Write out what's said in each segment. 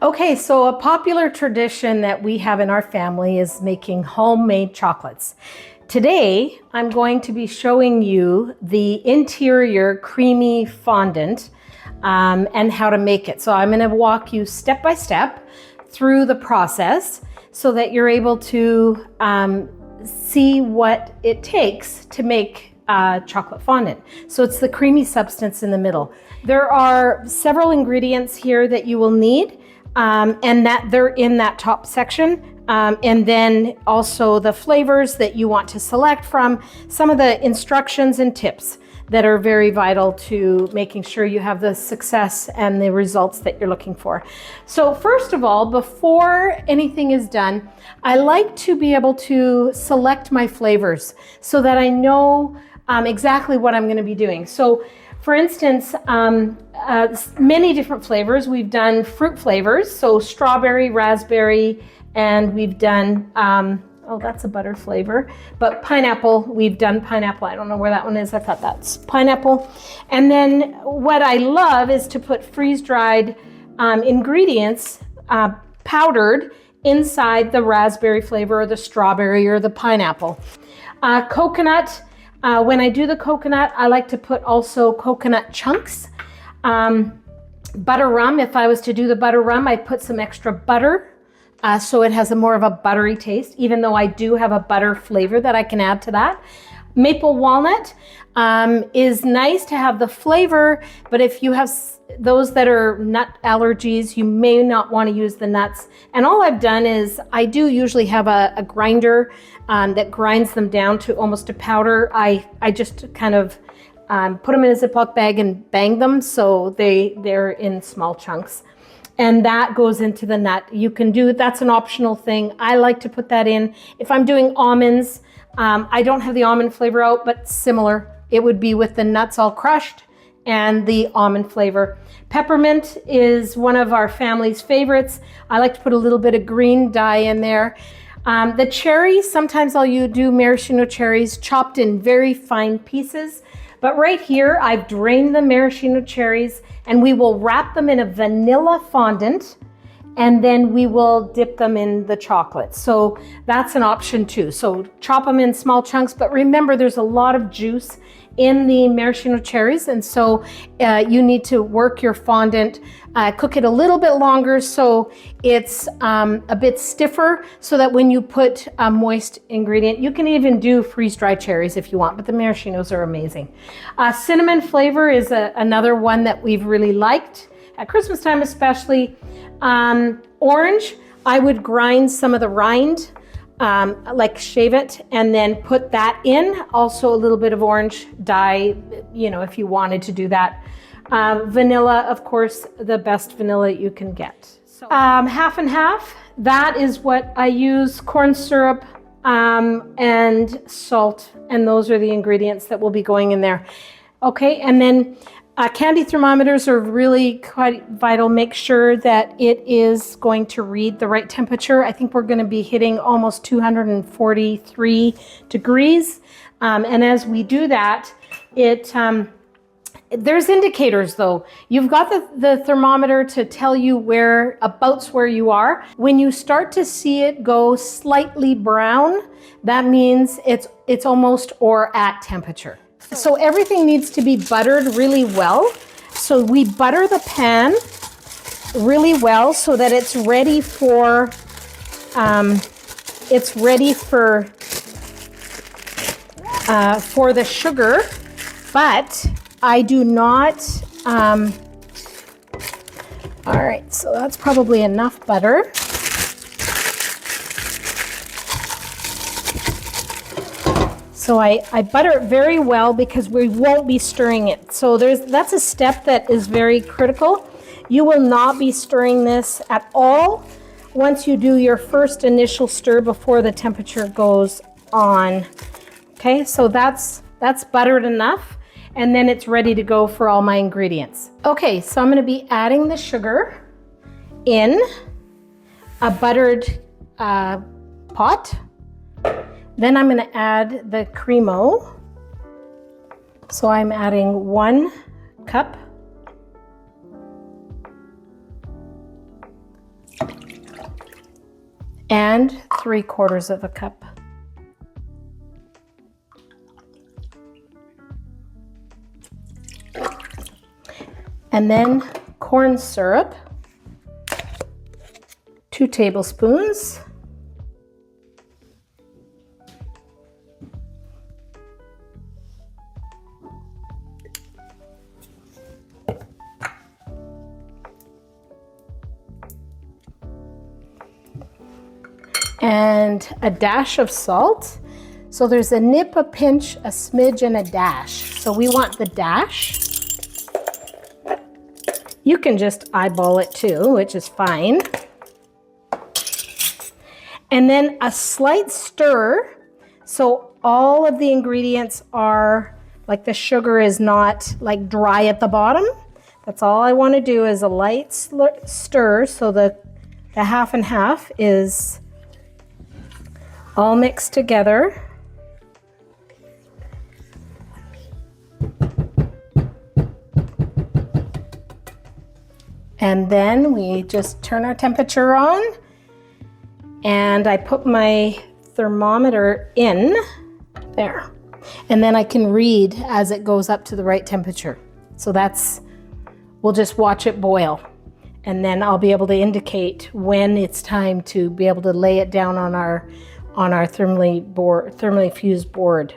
Okay, so a popular tradition that we have in our family is making homemade chocolates. Today, I'm going to be showing you the interior creamy fondant and how to make it. So I'm going to walk you step by step through the process so that you're able to see what it takes to make chocolate fondant. So it's the creamy substance in the middle. There are several ingredients here that you will need, and that they're in that top section. And then also the flavors that you want to select from, some of the instructions and tips that are very vital to making sure you have the success and the results that you're looking for. So first of all, before anything is done, I like to be able to select my flavors so that I know exactly what I'm going to be doing. So for instance, many different flavors. We've done fruit flavors, so strawberry, raspberry, and we've done, oh, that's a butter flavor, but pineapple, we've done pineapple. I don't know where that one is. I thought that's pineapple. And then what I love is to put freeze-dried ingredients, powdered, inside the raspberry flavor or the strawberry or the pineapple. Coconut. When I do the coconut, I like to put also coconut chunks. Butter rum, if I was to do the butter rum, I'd put some extra butter so it has more of a buttery taste, even though I do have a butter flavor that I can add to that. Maple walnut is nice to have the flavor, but if you have those that are nut allergies, you may not want to use the nuts. And all I've done is I do usually have a grinder that grinds them down to almost a powder. I just kind of put them in a Ziploc bag and bang them so they're in small chunks. And that goes into the nut. You can do, that's an optional thing. I like to put that in. If I'm doing almonds, I don't have the almond flavor out, but similar. It would be with the nuts all crushed and the almond flavor. Peppermint is one of our family's favorites. I like to put a little bit of green dye in there. The cherries, sometimes I'll do maraschino cherries chopped in very fine pieces. But right here, I've drained the maraschino cherries and we will wrap them in a vanilla fondant and then we will dip them in the chocolate. So that's an option too. So chop them in small chunks, but remember there's a lot of juice in the maraschino cherries, and so you need to work your fondant, cook it a little bit longer so it's a bit stiffer, so that when you put a moist ingredient, you can even do freeze-dried cherries if you want, but the maraschinos are amazing. Cinnamon flavor is another one that we've really liked at Christmas time, especially. Orange, I would grind some of the rind, like shave it and then put that in. Also a little bit of orange dye, you know, if you wanted to do that. Vanilla, of course, the best vanilla you can get. So, half and half, that is what I use. Corn syrup and salt, and those are the ingredients that will be going in there. Okay, and then candy thermometers are really quite vital. Make sure that it is going to read the right temperature. I think we're going to be hitting almost 243 degrees. And as we do that, there's indicators though. You've got the thermometer to tell you whereabouts where you are. When you start to see it go slightly brown, that means it's almost or at temperature. So everything needs to be buttered really well. So we butter the pan really well so that it's ready for the sugar, but I do not. All right, so that's probably enough butter. So I butter it very well because we won't be stirring it. So that's a step that is very critical. You will not be stirring this at all once you do your first initial stir before the temperature goes on. Okay, so that's buttered enough, and then it's ready to go for all my ingredients. Okay, so I'm going to be adding the sugar in a buttered pot. Then I'm going to add the Cremo. So I'm adding 1 cup and 3/4 of a cup. And then corn syrup, 2 tablespoons. And a dash of salt. So there's a nip, a pinch, a smidge, and a dash. So we want the dash. You can just eyeball it too, which is fine. And then a slight stir, so all of the ingredients are, like the sugar is not like dry at the bottom. That's all I want to do is a light stir, so the half and half is all mixed together. And then we just turn our temperature on, and I put my thermometer in there, and then I can read as it goes up to the right temperature. So we'll just watch it boil, and then I'll be able to indicate when it's time to be able to lay it down on our thermally fused board.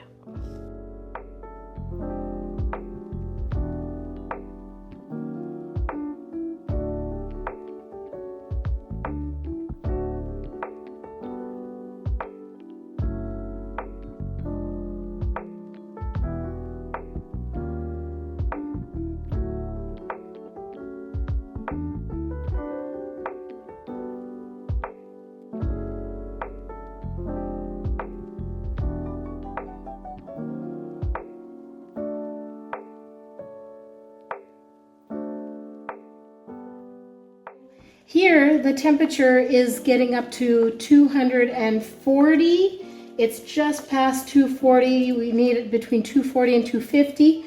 Here, the temperature is getting up to 240. It's just past 240. We need it between 240 and 250.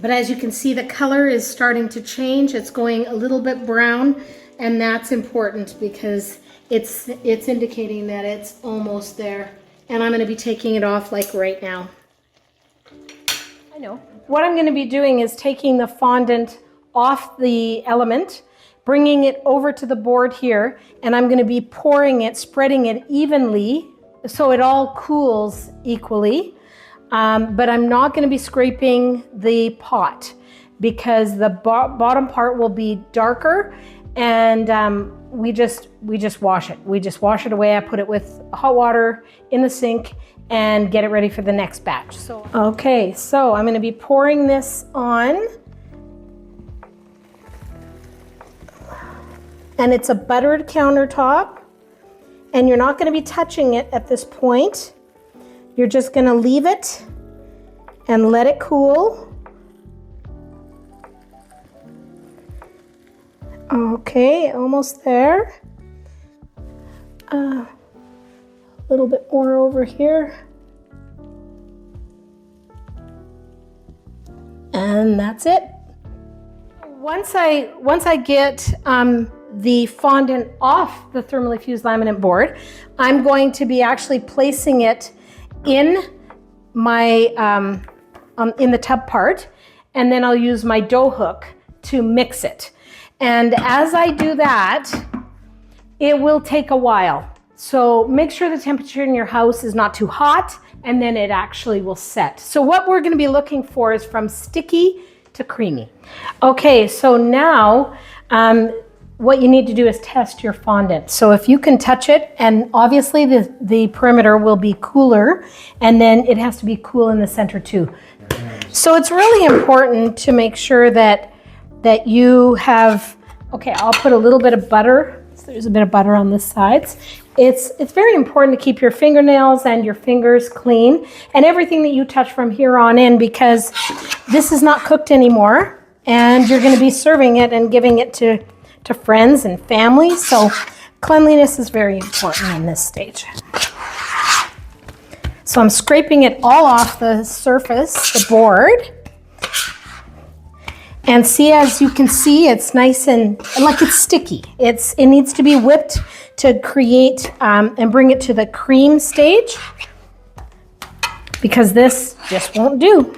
But as you can see, the color is starting to change. It's going a little bit brown, and that's important because it's indicating that it's almost there. And I'm going to be taking it off like right now. I know. What I'm going to be doing is taking the fondant off the element, bringing it over to the board here, and I'm going to be pouring it, spreading it evenly so it all cools equally. But I'm not going to be scraping the pot because the bottom part will be darker, and we just wash it. We just wash it away. I put it with hot water in the sink and get it ready for the next batch. Okay, so I'm going to be pouring this on. And it's a buttered countertop, and you're not going to be touching it at this point. You're just going to leave it and let it cool. Okay, almost there. A little bit more over here. And that's it. Once I get the fondant off the thermally fused laminate board, I'm going to be actually placing it in my in the tub part, and then I'll use my dough hook to mix it. And as I do that, it will take a while. So make sure the temperature in your house is not too hot, and then it actually will set. So what we're going to be looking for is from sticky to creamy. Okay, so now what you need to do is test your fondant. So if you can touch it, and obviously the perimeter will be cooler, and then it has to be cool in the center too. So it's really important to make sure that you have, okay, I'll put a little bit of butter. So there's a bit of butter on the sides. It's very important to keep your fingernails and your fingers clean and everything that you touch from here on in, because this is not cooked anymore, and you're going to be serving it and giving it to friends and family. So cleanliness is very important in this stage. So I'm scraping it all off the surface, the board. And see, as you can see, it's nice and like it's sticky. It needs to be whipped to create and bring it to the cream stage, because this just won't do.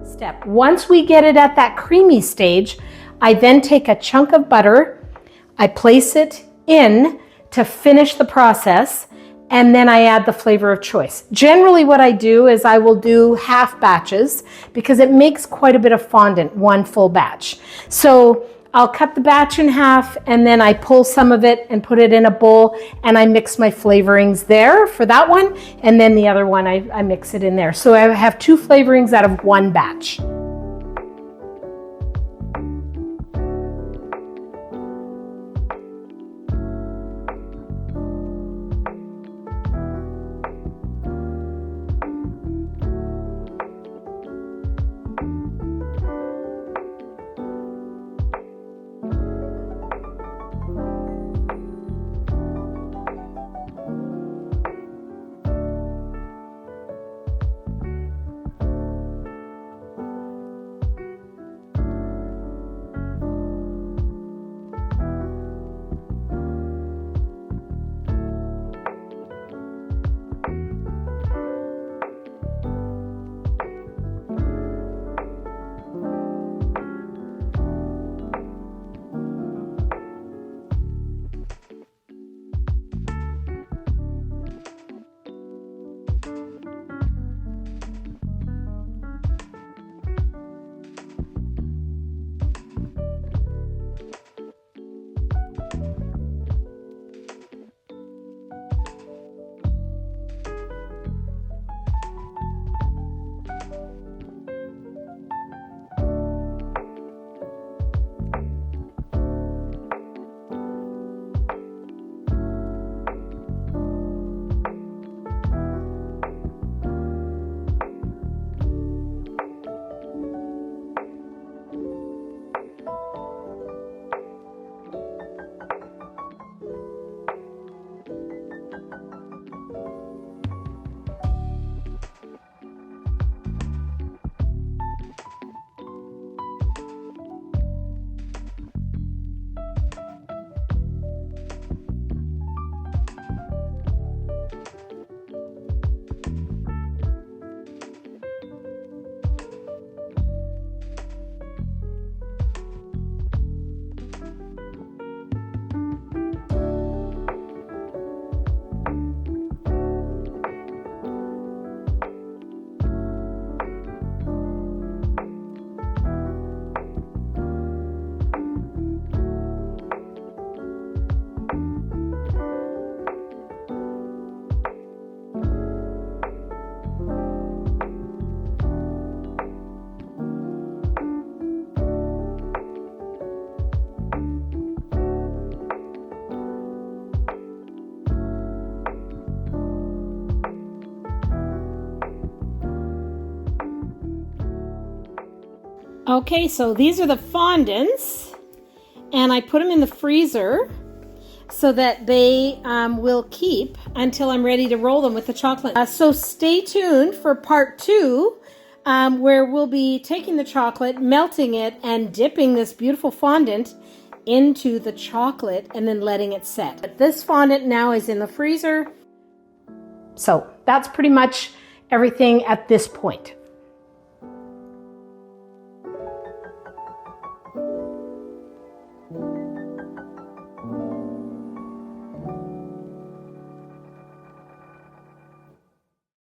Step. Once we get it at that creamy stage, I then take a chunk of butter, I place it in to finish the process, and then I add the flavor of choice. Generally what I do is I will do half batches because it makes quite a bit of fondant, one full batch. So I'll cut the batch in half and then I pull some of it and put it in a bowl and I mix my flavorings there for that one, and then the other one I mix it in there. So I have 2 flavorings out of 1 batch. Okay, so these are the fondants, and I put them in the freezer so that they will keep until I'm ready to roll them with the chocolate. So stay tuned for part 2, where we'll be taking the chocolate, melting it, and dipping this beautiful fondant into the chocolate and then letting it set. But this fondant now is in the freezer. So that's pretty much everything at this point.